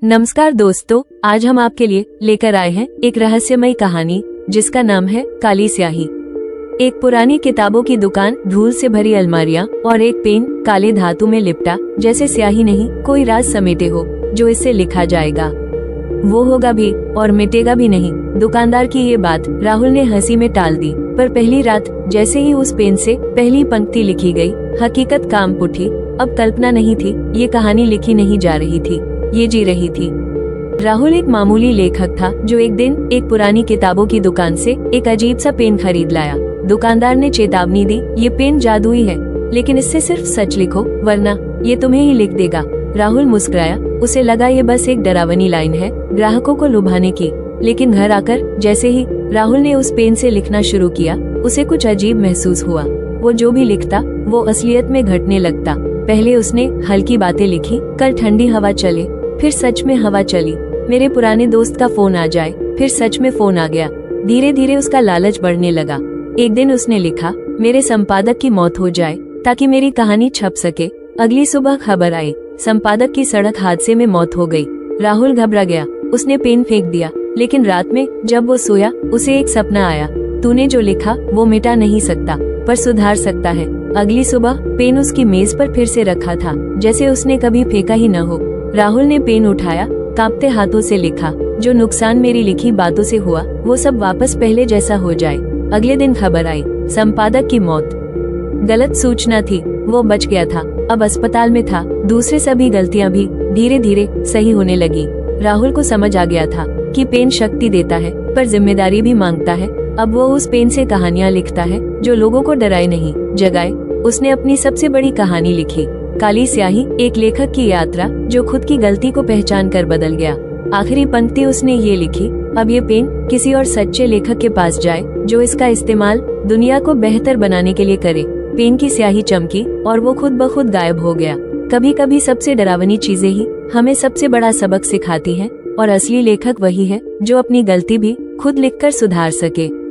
नमस्कार दोस्तों, आज हम आपके लिए लेकर आए हैं एक रहस्यमयी कहानी जिसका नाम है काली स्याही। एक पुरानी किताबों की दुकान, धूल से भरी अलमारियां और एक पेन काले धातु में लिपटा, जैसे स्याही नहीं कोई राज समेटे हो जो इससे लिखा जाएगा वो होगा भी और मिटेगा भी नहीं। दुकानदार की ये बात राहुल ने हंसी में टाल दी, पर पहली रात जैसे ही उस पेन से पहली पंक्ति लिखी गई, हकीकत काम उठी। अब कल्पना नहीं थी, ये कहानी लिखी नहीं जा रही थी, ये जी रही थी। राहुल एक मामूली लेखक था जो एक दिन एक पुरानी किताबों की दुकान से एक अजीब सा पेन खरीद लाया। दुकानदार ने चेतावनी दी, ये पेन जादुई है, लेकिन इससे सिर्फ सच लिखो वरना ये तुम्हें ही लिख देगा। राहुल मुस्कुराया, उसे लगा ये बस एक डरावनी लाइन है ग्राहकों को लुभाने की। लेकिन घर आकर जैसे ही राहुल ने उस पेन से लिखना शुरू किया, उसे कुछ अजीब महसूस हुआ। वो जो भी लिखता वो असलियत में घटने लगता। पहले उसने हल्की बातें लिखी, कल ठंडी हवा चले, फिर सच में हवा चली। मेरे पुराने दोस्त का फोन आ जाए, फिर सच में फोन आ गया। धीरे धीरे उसका लालच बढ़ने लगा। एक दिन उसने लिखा, मेरे संपादक की मौत हो जाए ताकि मेरी कहानी छप सके। अगली सुबह खबर आई, संपादक की सड़क हादसे में मौत हो गई। राहुल घबरा गया, उसने पेन फेंक दिया। लेकिन रात में जब वो सोया, उसे एक सपना आया, तूने जो लिखा वो मिटा नहीं सकता पर सुधार सकता है। अगली सुबह पेन उसकी मेज पर फिर से रखा था, जैसे उसने कभी फेंका ही न हो। राहुल ने पेन उठाया, कांपते हाथों से लिखा, जो नुकसान मेरी लिखी बातों से हुआ वो सब वापस पहले जैसा हो जाए। अगले दिन खबर आई, संपादक की मौत। गलत सूचना थी, वो बच गया था, अब अस्पताल में था। दूसरे सभी गलतियां भी धीरे धीरे सही होने लगी। राहुल को समझ आ गया था कि पेन शक्ति देता है पर जिम्मेदारी भी मांगता है। अब वो उस पेन से कहानियां लिखता है जो लोगों को डराए नहीं, जगाए। उसने अपनी सबसे बड़ी कहानी लिखी, काली स्याही, एक लेखक की यात्रा जो खुद की गलती को पहचान कर बदल गया। आखिरी पंक्ति उसने ये लिखी, अब ये पेन किसी और सच्चे लेखक के पास जाए जो इसका इस्तेमाल दुनिया को बेहतर बनाने के लिए करे। पेन की स्याही चमकी और वो खुद ब खुद गायब हो गया। कभी कभी सबसे डरावनी चीजें ही हमें सबसे बड़ा सबक सिखाती हैं, और असली लेखक वही है जो अपनी गलती भी खुद लिखकर सुधार सके।